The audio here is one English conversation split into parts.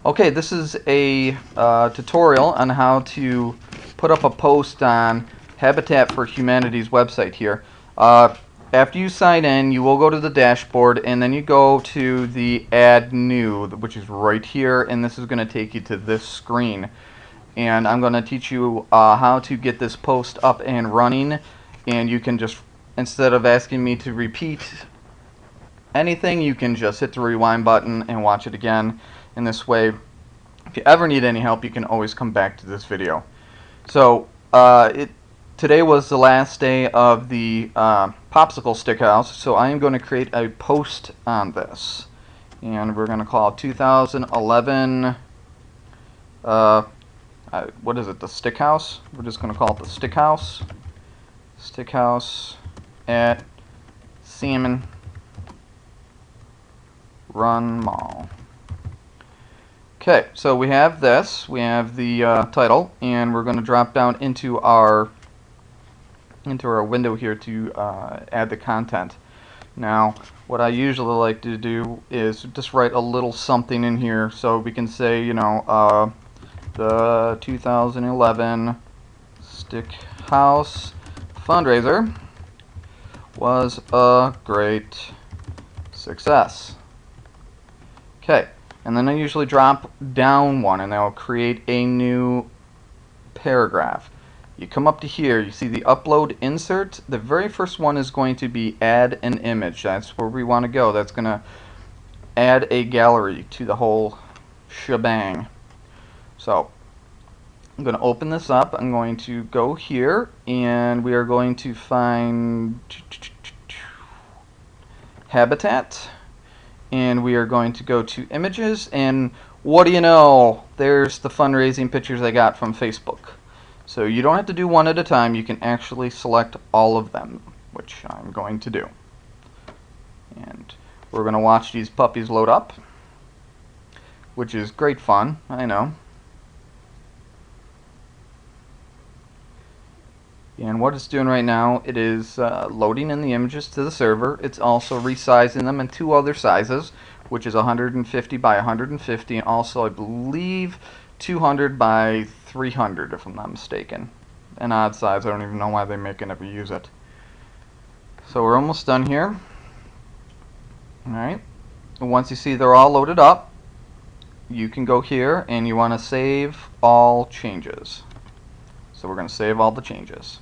Okay, this is a tutorial on how to put up a post on Habitat for Humanity's website here. After you sign in, you will go to the dashboard, and then you go to the Add New, which is right here, and this is going to take you to this screen. And I'm going to teach you how to get this post up and running, and you can just, instead of asking me to repeat anything, you can just hit the rewind button and watch it again. In this way, if you ever need any help, you can always come back to this video. So today was the last day of the popsicle stick house, so I am going to create a post on this, and we're going to call it 2011 what is it, the stick house? We're just going to call it the stick house at Salmon Run Mall. Okay, so we have this. We have the title, and we're going to drop down into our window here to add the content. Now, what I usually like to do is just write a little something in here, so we can say, you know, the 2011 Stick House fundraiser was a great success. Okay. And then I usually drop down one, and I'll create a new paragraph. You come up to here, you see the upload insert. The very first one is going to be add an image. That's where we want to go. That's going to add a gallery to the whole shebang. So I'm going to open this up. I'm going to go here, and we are going to find Habitat. And we are going to go to images, and what do you know, there's the fundraising pictures I got from Facebook. So you don't have to do one at a time, you can actually select all of them, which I'm going to do. And we're going to watch these puppies load up, which is great fun, I know. And what it's doing right now, it is loading in the images to the server. It's also resizing them in two other sizes, which is 150 by 150, and also I believe 200 by 300, if I'm not mistaken. An odd size. I don't even know why they make it never use it. So we're almost done here. Alright. And once you see they're all loaded up, you can go here and you want to save all changes. So we're going to save all the changes.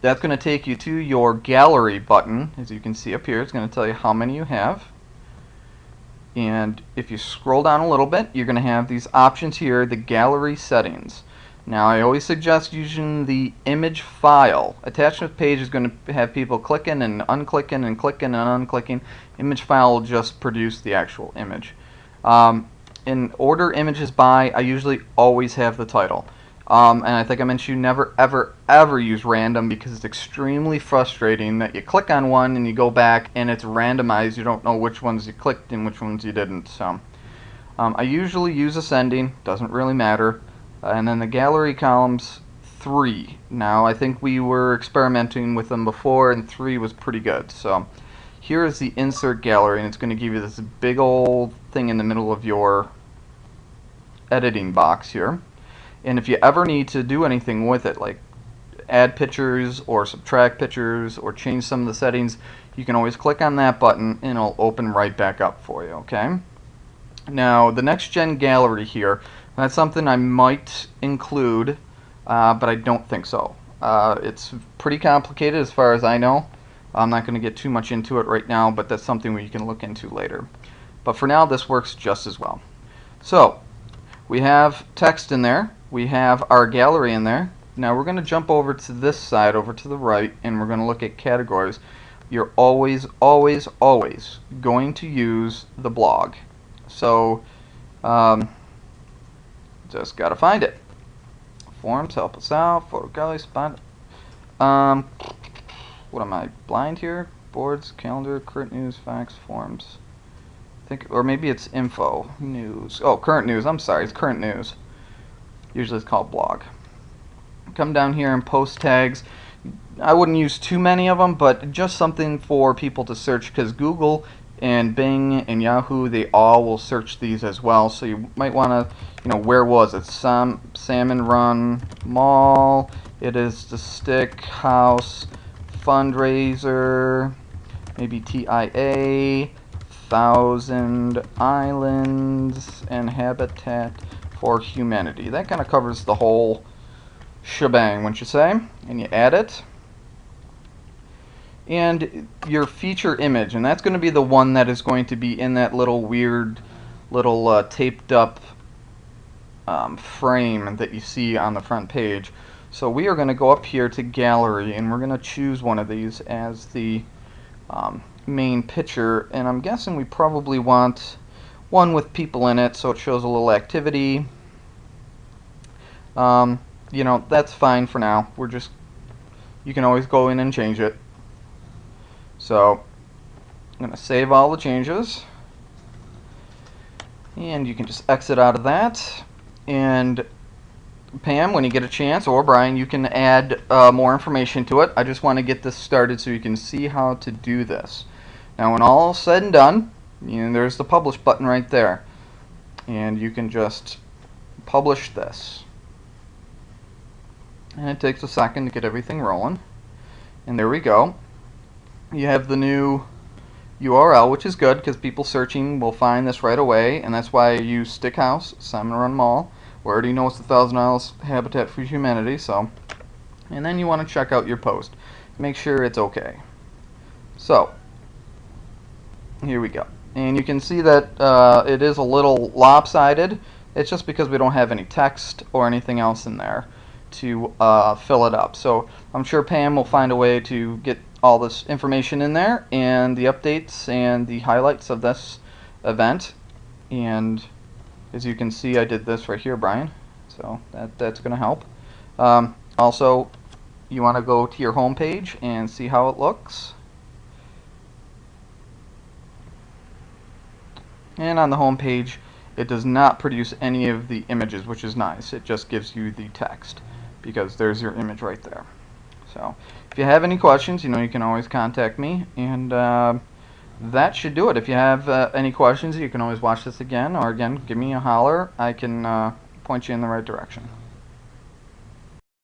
That's going to take you to your gallery button. As you can see up here, it's going to tell you how many you have. And if you scroll down a little bit, you're going to have these options here, the gallery settings. Now, I always suggest using the image file. Attachment page is going to have people clicking and unclicking and clicking and unclicking. Image file will just produce the actual image. In order images by, I usually always have the title. And I think I mentioned you never, ever, ever use random, because it's extremely frustrating that you click on one and you go back and it's randomized. You don't know which ones you clicked and which ones you didn't. So I usually use ascending, doesn't really matter. And then the gallery columns, 3. Now I think we were experimenting with them before, and 3 was pretty good. So here is the insert gallery, and it's going to give you this big old thing in the middle of your editing box here. And if you ever need to do anything with it, like add pictures or subtract pictures or change some of the settings, you can always click on that button and it'll open right back up for you, okay? Now, the next gen gallery here, that's something I might include, but I don't think so. It's pretty complicated as far as I know. I'm not going to get too much into it right now, but that's something we can look into later. But for now, this works just as well. So, we have text in there. We have our gallery in there. Now we're going to jump over to this side, over to the right, and we're going to look at categories. You're always, always, always going to use the blog. So, just got to find it. Forums, help us out. Photo gallery, spot. What am I, blind here? Boards, calendar, current news, facts, forums. Or maybe it's info, news. Oh, current news. I'm sorry, it's current news. Usually it's called blog. Come down here and post tags. I wouldn't use too many of them, but just something for people to search, because Google and Bing and Yahoo, they all will search these as well. So you might want to, where was it? Salmon Run Mall. It is the Stick House Fundraiser. Maybe TIA. Thousand Islands and Habitat for Humanity. That kind of covers the whole shebang, wouldn't you say? And you add it. And your feature image, and that's going to be the one that is going to be in that little weird little taped up frame that you see on the front page. So we are going to go up here to gallery, and we're going to choose one of these as the main picture, and I'm guessing we probably want one with people in it so it shows a little activity. That's fine for now. You can always go in and change it. So I'm going to save all the changes, and you can just exit out of that. And Pam, when you get a chance, or Brian, you can add more information to it. I just want to get this started so you can see how to do this. Now when all is said and done, there's the publish button right there, and you can just publish this. And it takes a second to get everything rolling. And there we go. You have the new URL, which is good because people searching will find this right away, and that's why I use Stick House, Salmon Run Mall. We already know it's the Thousand Islands Habitat for Humanity, so. And then you want to check out your post. Make sure it's okay. So, here we go. And you can see that it is a little lopsided. It's just because we don't have any text or anything else in there to fill it up. So I'm sure Pam will find a way to get all this information in there, and the updates and the highlights of this event. And as you can see, I did this right here, Brian. So that's going to help. Also, you want to go to your home page and see how it looks. And on the home page, it does not produce any of the images, which is nice. It just gives you the text, because there's your image right there. So if you have any questions, you can always contact me, and that should do it. If you have any questions, you can always watch this again, or again, give me a holler. I can point you in the right direction.